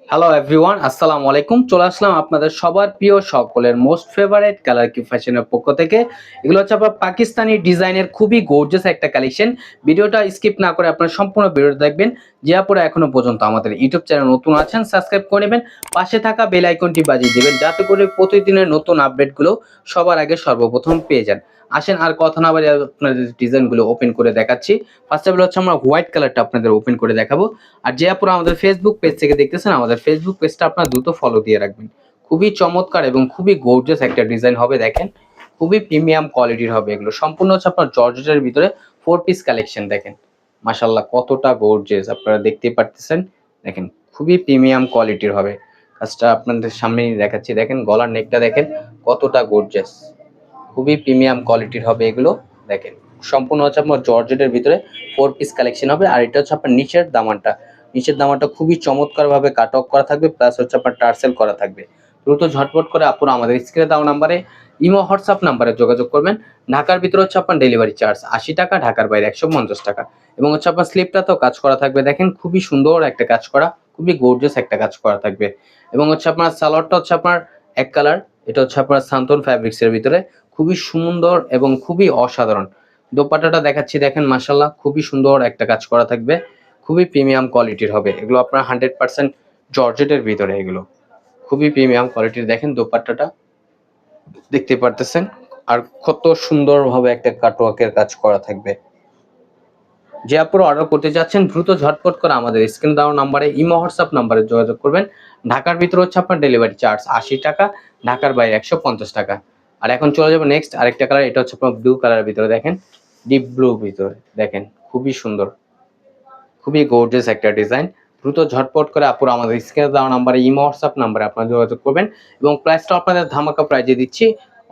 Hello everyone, আসসালামু আলাইকুম। চলে আসলাম আপনাদের সবার প্রিয় সকলের মোস্ট ফেভারিট কালার কিউ ফ্যাশনের পক্ষ থেকে। এগুলো হচ্ছে আপনার পাকিস্তানি ডিজাইনের খুবই গর্জিয়াস একটা কালেকশন। ভিডিওটা স্কিপ না করে আপনারা সম্পূর্ণ ভিডিওটা দেখবেন। যে আপনারা এখনো পর্যন্ত আমাদের ইউটিউব চ্যানেল নতুন আছেন সাবস্ক্রাইব করে নেবেন, পাশে থাকা বেল আইকনটি বাজিয়ে দিবেন যাতে করে প্রতিদিনের নতুন আপডেটগুলো সবার আগে সর্বপ্রথম পেয়ে যান। আসেন আর কথা না বাড়িয়ে আপনাদের ডিজাইনগুলো ওপেন করে দেখাচ্ছি। ফার্স্ট অফ অল হচ্ছে আমরা হোয়াইট কালারটা আপনাদের ওপেন করে দেখাবো। আর যে আপনারা আমাদের ফেসবুক পেজ থেকে দেখতেছেন, আমাদের ফেসবুক পেজটা আপনারা দ্রুত ফলো দিয়ে রাখবেন। খুবই চমৎকার এবং খুবই গর্জিয়াস একটা ডিজাইন হবে, দেখেন খুবই প্রিমিয়াম কোয়ালিটির হবে। এগুলো সম্পূর্ণ হচ্ছে আপনার জর্জেটের ভিতরে 4 পিস কালেকশন। দেখেন মাশাআল্লাহ কতটা গর্জিয়াস আপনারা দেখতেই পারতেছেন। দেখেন খুবই প্রিমিয়াম কোয়ালিটির হবে। কাজটা আপনাদের সামনেই দেখাচ্ছি, দেখেন গলার নেকটা দেখেন কতটা গর্জিয়াস, খুবই প্রিমিয়াম কোয়ালিটির হবে এগুলো। দেখেন সম্পূর্ণ হচ্ছে আপনার জর্জেটের ভিতরে 4 পিস কালেকশন হবে। আর এটা হচ্ছে আপনার নিচের দামানটা খুবই চমৎকার ভাবে কাট অফ করা থাকবে, প্লাস হচ্ছে আপনার টার্সেল করা থাকবে। দ্রুত ঝটপট করে আপনারা আমাদের স্ক্রিনে দেওয়া নাম্বারে ইমো হোয়াটসঅ্যাপ নাম্বারে যোগাযোগ করবেন। ঢাকার ভিতরে হচ্ছে আপনার ডেলিভারি চার্জ 80 টাকা, ঢাকার বাইরে 150 টাকা। এবং হচ্ছে আপনার স্লিপটাতেও কাজ করা থাকবে, দেখেন খুবই সুন্দর একটা কাজ করা, খুবই গর্জিয়াস একটা কাজ করা থাকবে। এবং হচ্ছে আপনার সালোয়ারটা হচ্ছে আপনার এক কালার, এটা হচ্ছে আপনার সান্তন ফ্যাব্রিক্স এর ভিতরে খুবই সুন্দর এবং খুবই অসাধারণ। দোপাট্টাটা দেখাচ্ছি, দেখেন মাশাআল্লাহ খুবই সুন্দর একটা কাজ করা থাকবে, খুবই প্রিমিয়াম কোয়ালিটির হবে এগুলো। আপনার 100% জর্জেটের ভিতরে এগুলো খুবই প্রিমিয়াম কোয়ালিটির। দেখেন দোপাট্টাটা দেখতে পারতেছেন, আর কত সুন্দরভাবে একটা কাটওয়ার্কের কাজ করা থাকবে। যে আপনারা অর্ডার করতে যাচ্ছেন দ্রুত ঝটপট করে আমাদের স্ক্রিনে দেওয়া নাম্বারে ইমো হোয়াটসঅ্যাপ নাম্বারে যোগাযোগ করবেন। ঢাকার ভিতরে হচ্ছে আপনার ডেলিভারি চার্জ 80 টাকা, ঢাকার বাইরে 150 টাকা। আর এখন চলে যাবো নেক্সট আরেকটা কালার, এটা হচ্ছে আপনার ব্লু কালারের ভিতরে, দেখেন ডিপ ব্লু ভিতরে, দেখেন খুবই সুন্দর, খুবই গর্জিয়াস একটা ডিজাইন। দ্রুত ঝটপট করে আপুরা আমাদের স্ক্রিনে দেওয়া নাম্বারে ইমো হোয়াটসঅ্যাপ নাম্বারে আপনারা যোগাযোগ করবেন। এবং প্রাইসটা আপনাদের ধামাকা প্রাইজে দিচ্ছি,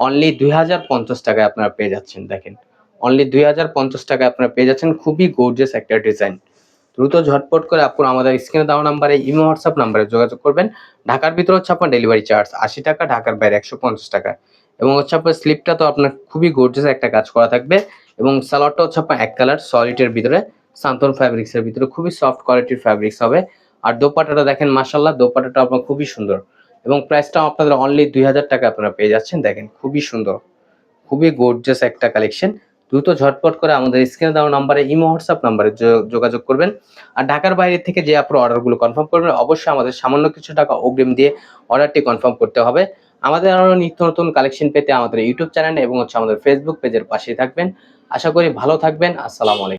অনলি 2050 টাকায় আপনারা পেয়ে যাচ্ছেন। দেখেন অনলি 2050 টাকায় আপনারা পেয়ে যাচ্ছেন খুবই গর্জিয়াস একটা ডিজাইন। দ্রুত ঝটপট করে আপুরা আমাদের স্ক্রিনে দেওয়া নাম্বারে ইমো হোয়াটসঅ্যাপ নাম্বারে যোগাযোগ করবেন। ঢাকার ভিতরে হচ্ছে আপনার ডেলিভারি চার্জ 80 টাকা, ঢাকার বাইরে 150 টাকা। এবং হচ্ছে আপনার স্লিপটা তো আপনার খুবই গর্জিয়াস একটা কাজ করা থাকবে। এবং সালোয়ারটা হচ্ছে আপনার এক কালার সলিডের ভিতরে, সান্তন ফ্যাব্রিক্স এর ভিতরে খুবই সফট কোয়ালিটির ফ্যাব্রিক্স হবে। আর দোপাট্টাটা দেখেন মাশাআল্লাহ, দোপাট্টাটা আপনার খুবই সুন্দর। এবং প্রাইসটা আপনাদের অনলি 2000 টাকা আপনারা পেয়ে যাচ্ছেন। দেখেন খুবই সুন্দর, খুবই গর্জিয়াস একটা কালেকশন। দ্রুত ঝটপট করে আমাদের স্ক্রিনে দেওয়া নাম্বারে ইমো হোয়াটসঅ্যাপ নাম্বারে যোগাযোগ করবেন। আর ঢাকার বাইরে থেকে যে আপনার অর্ডারগুলো কনফার্ম করবেন অবশ্যই আমাদের সামান্য কিছু টাকা অগ্রিম দিয়ে অর্ডারটি কনফার্ম করতে হবে। আমাদের আরো নিত্য নতুন কালেকশন পেতে আমাদের ইউটিউব চ্যানেল এবং হচ্ছে আমাদের ফেসবুক পেজের পাশেই থাকবেন। আশা করি ভালো থাকবেন। আসসালামু আলাইকুম।